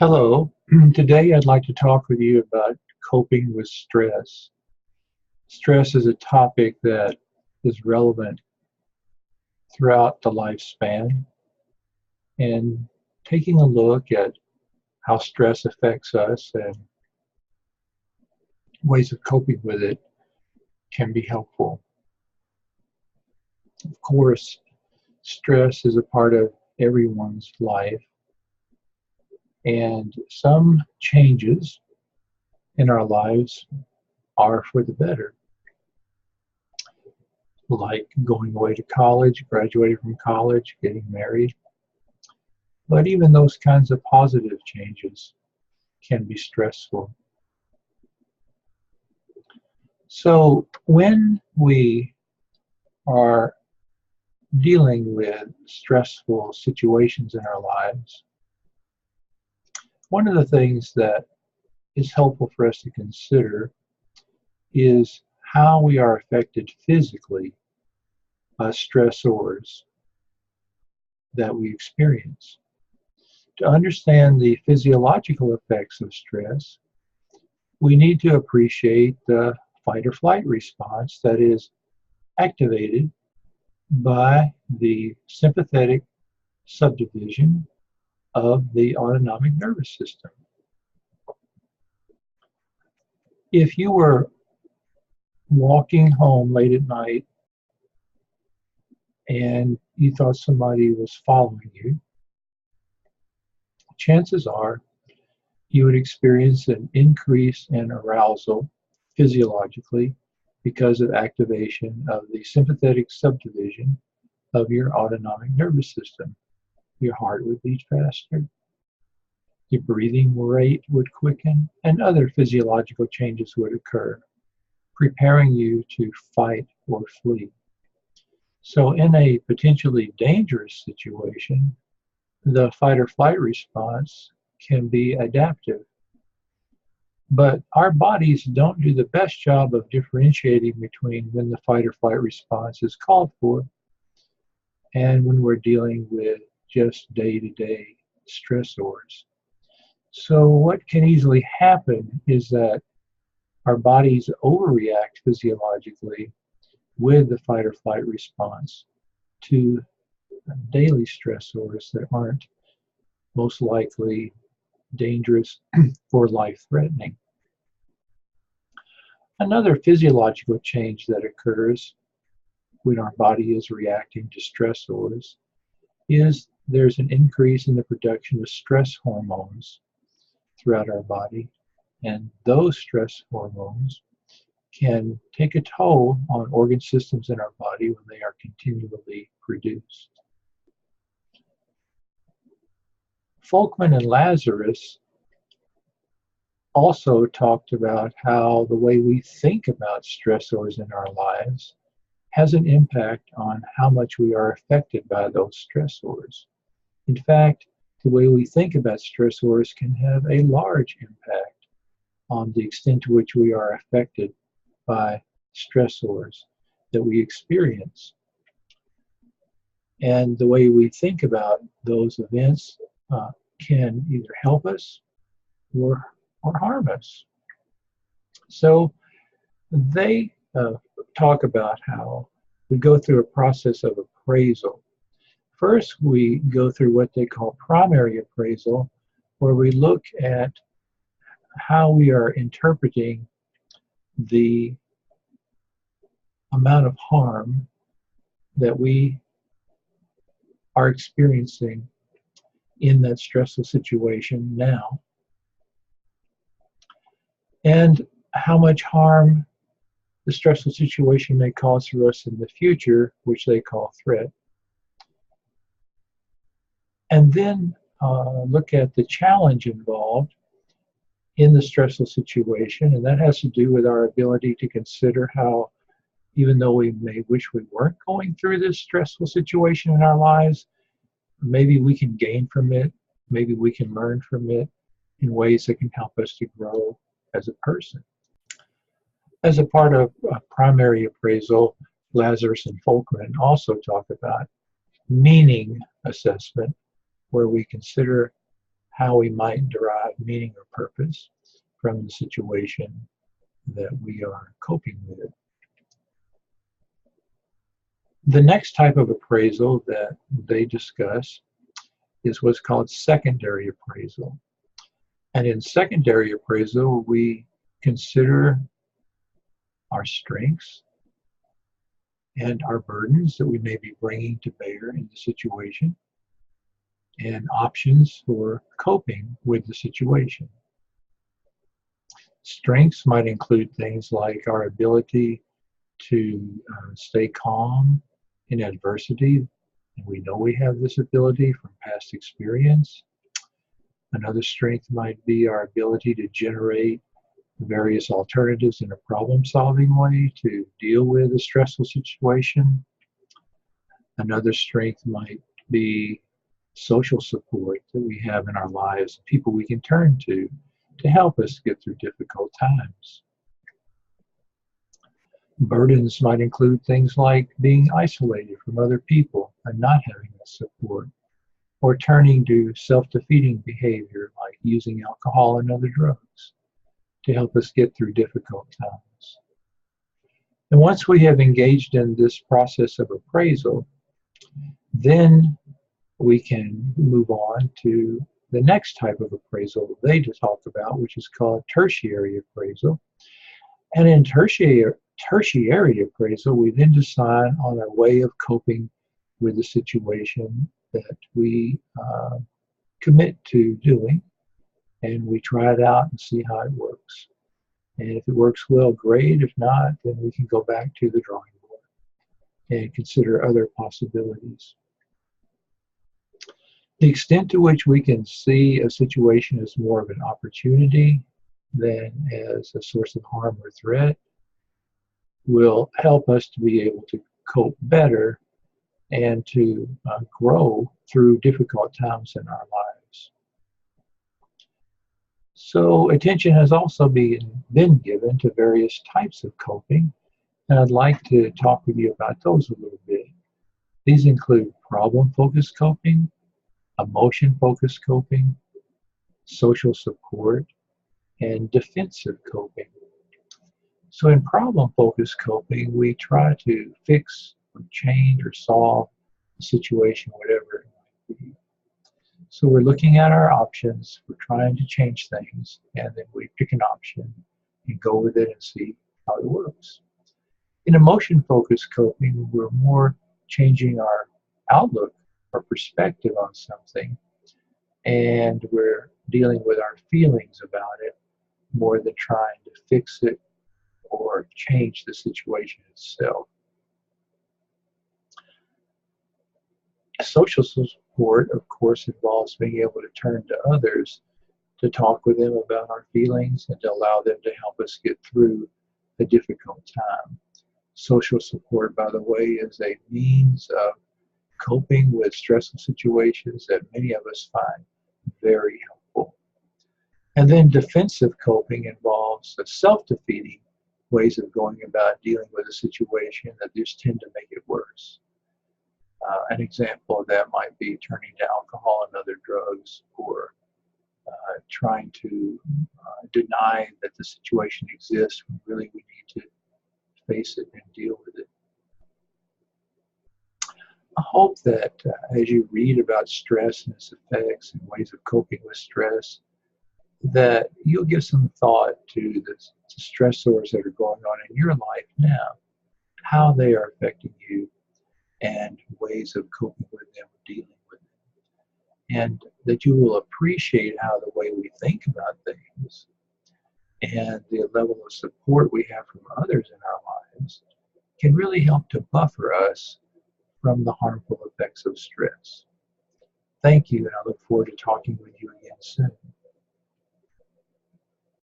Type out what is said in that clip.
Hello. Today I'd like to talk with you about coping with stress. Stress is a topic that is relevant throughout the lifespan, and taking a look at how stress affects us and ways of coping with it can be helpful. Of course, stress is a part of everyone's life, and some changes in our lives are for the better, like going away to college, graduating from college, getting married. But even those kinds of positive changes can be stressful. So when we are dealing with stressful situations in our lives, one of the things that is helpful for us to consider is how we are affected physically by stressors that we experience. To understand the physiological effects of stress, we need to appreciate the fight or flight response that is activated by the sympathetic subdivision of the autonomic nervous system. If you were walking home late at night and you thought somebody was following you, chances are you would experience an increase in arousal physiologically because of activation of the sympathetic subdivision of your autonomic nervous system. Your heart would beat faster, your breathing rate would quicken, and other physiological changes would occur, preparing you to fight or flee. So in a potentially dangerous situation, the fight or flight response can be adaptive. But our bodies don't do the best job of differentiating between when the fight or flight response is called for and when we're dealing with just day-to-day stressors. So what can easily happen is that our bodies overreact physiologically with the fight or flight response to daily stressors that aren't most likely dangerous or life-threatening. Another physiological change that occurs when our body is reacting to stressors is there's an increase in the production of stress hormones throughout our body, and those stress hormones can take a toll on organ systems in our body when they are continually produced. Folkman and Lazarus also talked about how the way we think about stressors in our lives has an impact on how much we are affected by those stressors. In fact, the way we think about stressors can have a large impact on the extent to which we are affected by stressors that we experience. And the way we think about those events can either help us or harm us. So they talk about how we go through a process of appraisal. First, we go through what they call primary appraisal, where we look at how we are interpreting the amount of harm that we are experiencing in that stressful situation now, and how much harm the stressful situation may cause for us in the future, which they call threat. And then look at the challenge involved in the stressful situation, and that has to do with our ability to consider how, even though we may wish we weren't going through this stressful situation in our lives, maybe we can gain from it, maybe we can learn from it in ways that can help us to grow as a person. As a part of primary appraisal, Lazarus and Folkman also talk about meaning assessment, where we consider how we might derive meaning or purpose from the situation that we are coping with. The next type of appraisal that they discuss is what's called secondary appraisal. And in secondary appraisal, we consider our strengths and our burdens that we may be bringing to bear in the situation, and options for coping with the situation. Strengths might include things like our ability to stay calm in adversity, and we know we have this ability from past experience. Another strength might be our ability to generate various alternatives in a problem-solving way to deal with a stressful situation. Another strength might be social support that we have in our lives, people we can turn to help us get through difficult times. Burdens might include things like being isolated from other people and not having that support, or turning to self-defeating behavior like using alcohol and other drugs to help us get through difficult times. And once we have engaged in this process of appraisal, then we can move on to the next type of appraisal they talk about, which is called tertiary appraisal. And in tertiary appraisal, we then decide on a way of coping with the situation that we commit to doing, and we try it out and see how it works. And if it works well, great. If not, then we can go back to the drawing board and consider other possibilities. The extent to which we can see a situation as more of an opportunity than as a source of harm or threat will help us to be able to cope better and to grow through difficult times in our lives. So attention has also been given to various types of coping, and I'd like to talk with you about those a little bit. These include problem-focused coping, emotion-focused coping, social support, and defensive coping. So in problem-focused coping, we try to fix or change or solve the situation, whatever it might be. So we're looking at our options, we're trying to change things, and then we pick an option and go with it and see how it works. In emotion-focused coping, we're more changing our outlook or perspective on something, and we're dealing with our feelings about it more than trying to fix it or change the situation itself. Social support, of course, involves being able to turn to others to talk with them about our feelings and to allow them to help us get through a difficult time. Social support, by the way, is a means of coping with stressful situations that many of us find very helpful. And then defensive coping involves the self-defeating ways of going about dealing with a situation that just tend to make it worse. An example of that might be turning to alcohol and other drugs, or trying to deny that the situation exists when really we need to face it and deal with it. I hope that as you read about stress and its effects and ways of coping with stress, that you'll give some thought to the stressors that are going on in your life now, how they are affecting you, and ways of coping with them, dealing with them. And that you will appreciate how the way we think about things and the level of support we have from others in our lives can really help to buffer us from the harmful effects of stress. Thank you, and I look forward to talking with you again soon.